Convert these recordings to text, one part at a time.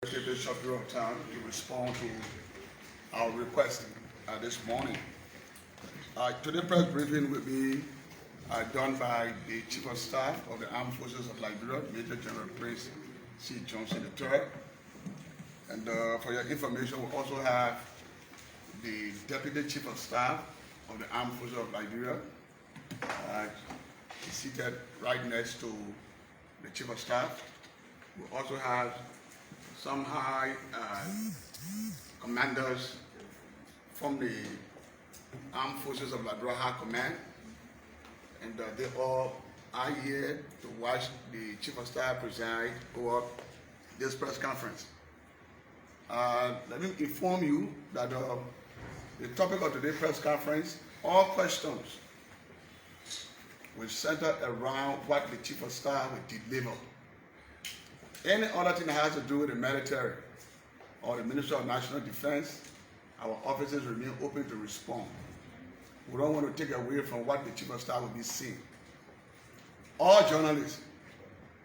Take this short period of time to respond to our request this morning. Today's press briefing will be done by the Chief of Staff of the Armed Forces of Liberia, Major General Prince C. Johnson III. And for your information, we also have the Deputy Chief of Staff of the Armed Forces of Liberia. He's seated right next to the Chief of Staff. We also have some high commanders from the Armed Forces of Liberia High Command, and they all are here to watch the Chief of Staff preside over this press conference. Let me inform you that the topic of today's press conference, all questions will center around what the Chief of Staff will deliver. Any other thing that has to do with the military or the Ministry of National Defense, our officers remain open to respond. We don't want to take away from what the Chief of Staff will be saying. All journalists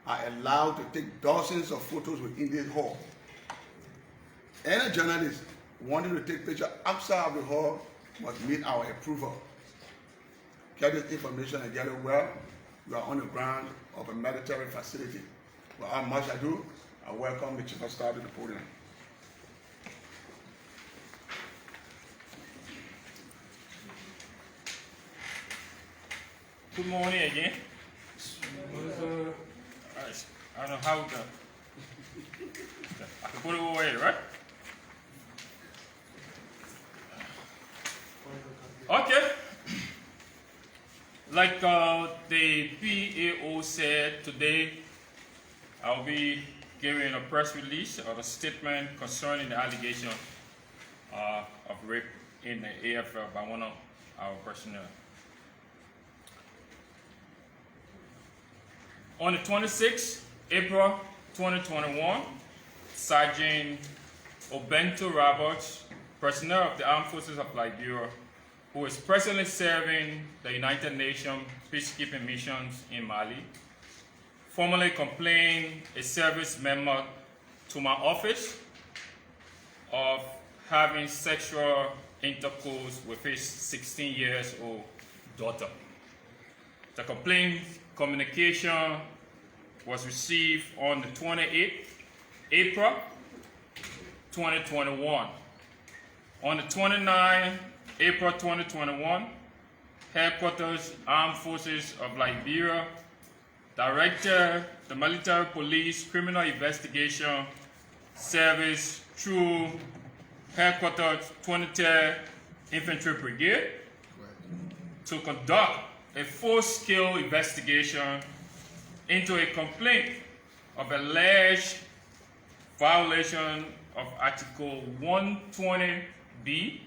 are allowed to take dozens of photos within this hall. Any journalist wanting to take pictures outside of the hall must meet our approval. Get this information and get it well. You are on the ground of a military facility. Without much ado, I welcome the Chief of Staff to the podium. Good morning again. I don't know how to. I can put it away, right? Okay. Like the PAO said today, I'll be giving a press release or a statement concerning the allegation of rape in the AFL by one of our personnel. On the 26th April 2021, Sergeant Obento Roberts, personnel of the Armed Forces of Liberia, who is presently serving the United Nations peacekeeping missions in Mali, formally complained a service member to my office of having sexual intercourse with his 16-year-old daughter. The complaint communication was received on the 28th April 2021. On the 29th April 2021, Headquarters Armed Forces of Liberia, Director, the Military Police Criminal Investigation Service through Headquarters 23rd Infantry Brigade to conduct a full-scale investigation into a complaint of alleged violation of Article 120B,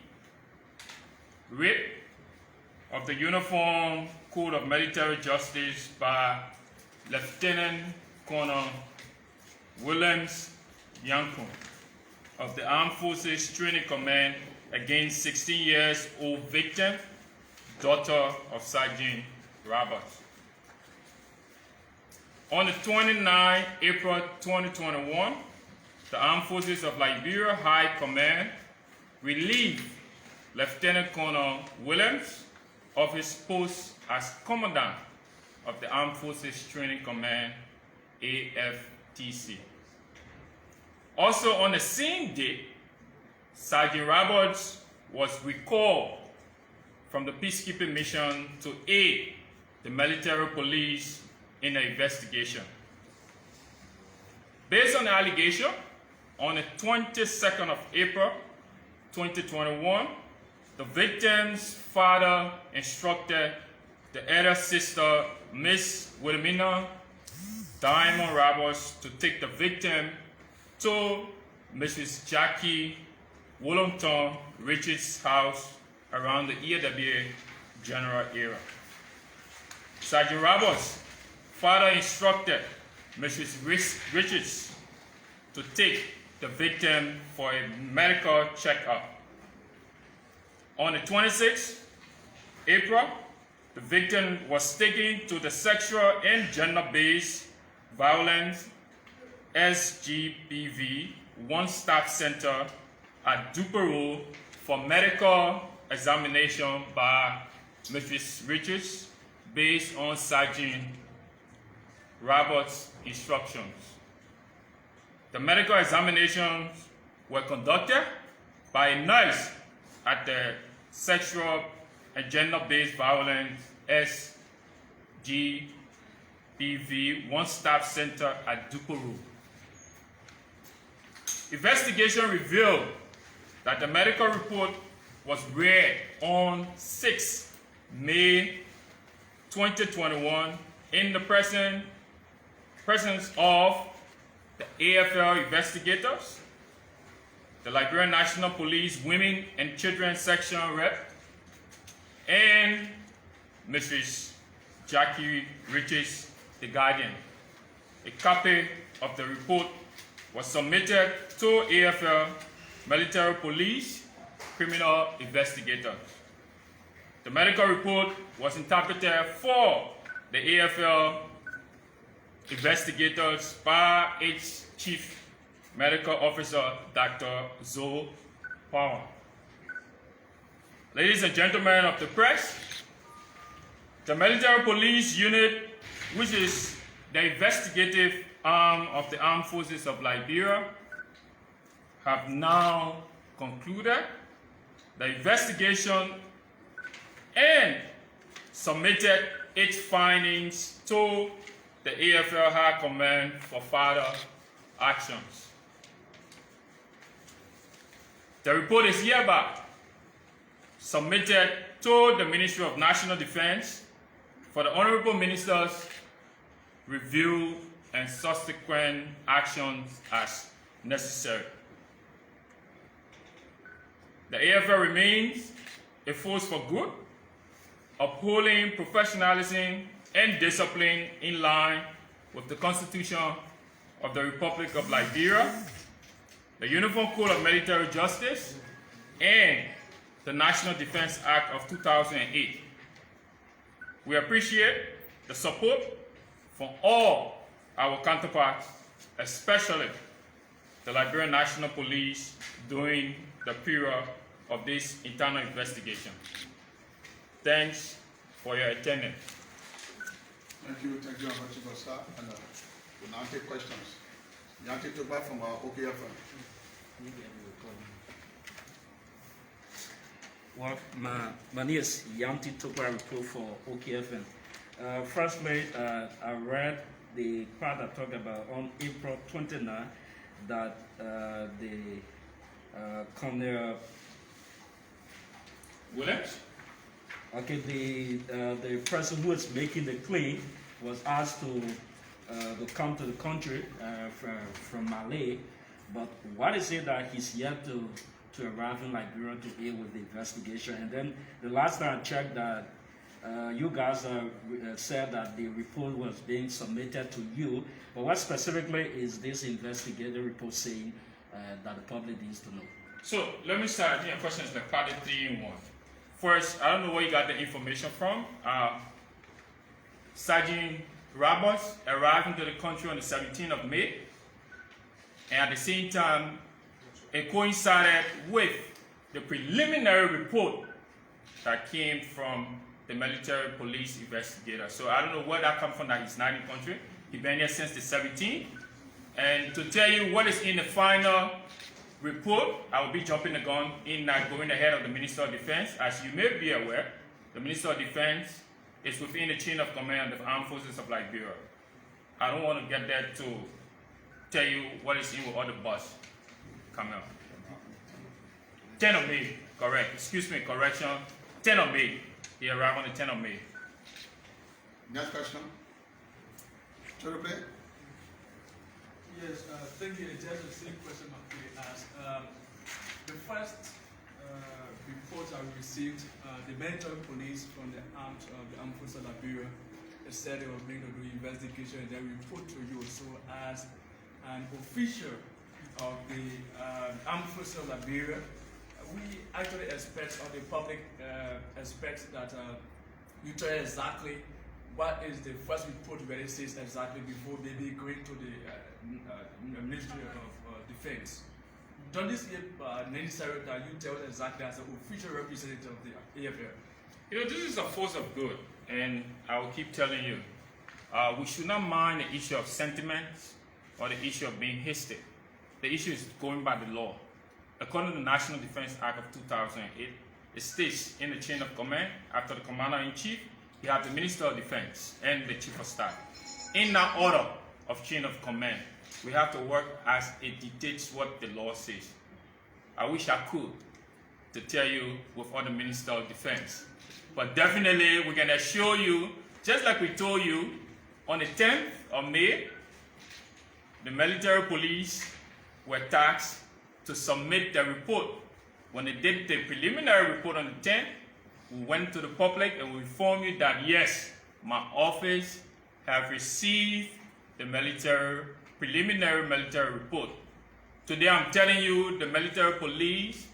rape of the Uniform Code of Military Justice by Lieutenant Colonel Williams Yankun of the Armed Forces Training Command against 16-year-old victim, daughter of Sergeant Roberts. On the 29th April 2021, the Armed Forces of Liberia High Command relieved Lieutenant Colonel Williams of his post as Commandant of the Armed Forces Training Command, AFTC. Also on the same date, Sergeant Roberts was recalled from the peacekeeping mission to aid the military police in the investigation. Based on the allegation, on the 22nd of April 2021, the victim's father instructed the elder sister, Miss Wilhelmina Diamond Roberts, to take the victim to Mrs. Jackie Wollongton Richards' house around the EAWA general area. Sergeant Roberts' father instructed Mrs. Richards to take the victim for a medical checkup. On the 26th April, the victim was taken to the Sexual and Gender-Based Violence SGBV one-stop center at Duperow for medical examination by Mrs. Richards based on Sergeant Roberts' instructions. The medical examinations were conducted by a nurse at the Sexual and Gender-Based Violence SGBV one-stop center at Duperow. Investigation revealed that the medical report was read on 6 May 2021 in the presence of the AFL investigators, the Liberian National Police Women and Children Section Rep, and Mrs. Jackie Richards, the Guardian. A copy of the report was submitted to AFL military police criminal investigators. The medical report was interpreted for the AFL investigators by its Chief Medical Officer, Dr. Zoe Power. Ladies and gentlemen of the press, the military police unit, which is the investigative arm of the Armed Forces of Liberia, have now concluded the investigation and submitted its findings to the AFL High Command for further actions. The report is hereby submitted to the Ministry of National Defense for the Honorable Minister's review and subsequent actions as necessary. The AFL remains a force for good, upholding professionalism and discipline in line with the Constitution of the Republic of Liberia, the Uniform Code of Military Justice, and the National Defense Act of 2008. We appreciate the support from all our counterparts, especially the Liberian National Police during the period of this internal investigation. Thanks for your attendance. Thank you very much, Chief of Staff. And we'll now take questions. Yanti Toba from OKFM. Well, my name is Yanti Toba, report for OKFM. Firstly, I read the part that talked about on April 29 that the Colonel Williams? Okay, the person who is making the claim was asked to come to the country from Malay, but what is it that he's yet to arrive in Liberia to aid with the investigation? And then the last time I checked that you guys said that the report was being submitted to you, but what specifically is this investigative report saying that the public needs to know? So let me start. I think your question is like part of 3 in 1. First, I don't know where you got the information from. Sergeant Roberts arrived into the country on the 17th of May, and at the same time, it coincided with the preliminary report that came from the military police investigator. So I don't know where that comes from that he's not in the country. He's been here since the 17th. And to tell you what is in the final report, I will be jumping the gun in going ahead of the Minister of Defense. As you may be aware, the Minister of Defense is within the chain of command of the Armed Forces of Liberia. I don't want to get there to tell you what is in with all the bus coming up. 10 of May, correct. Excuse me, correction. 10 of May. He arrived on the 10th of May. Next question. Should we play? Yes, thank you. Just the same question I asked. The first report I received, the military police from the armed forces of Liberia said they were going to do investigation and then report to you. So as an official of the armed forces of Liberia, we actually expect, or the public expects that you tell exactly what is the first report where it says exactly before maybe going to the Ministry of Defense? Don't this necessary that you tell us exactly as an official representative of the AFL? You know, this is a force of good, and I will keep telling you, we should not mind the issue of sentiments or the issue of being hasty. The issue is going by the law. According to the National Defense Act of 2008, it states in the chain of command, after the Commander-in-Chief, you have the Minister of Defense and the Chief of Staff. In that order of chain of command, we have to work as it dictates what the law says. I wish I could to tell you with other Minister of Defense. But definitely we can assure you, just like we told you, on the 10th of May, the military police were tasked to submit their report. When they did the preliminary report on the 10th, we went to the public and we informed you that yes, my office have received the preliminary military report. Today I'm telling you the military police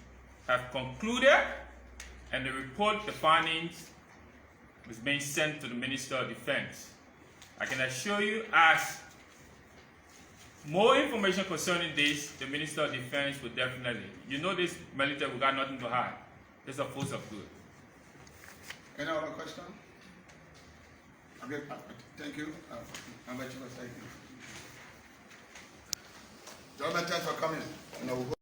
have concluded, and the report, the findings, is being sent to the Minister of Defense. I can assure you, as more information concerning this, the Minister of Defense will definitely. You know this military, we got nothing to hide. It's a force of good. Any other question? Okay, thank you. I'm thank you. Gentlemen, thanks for coming.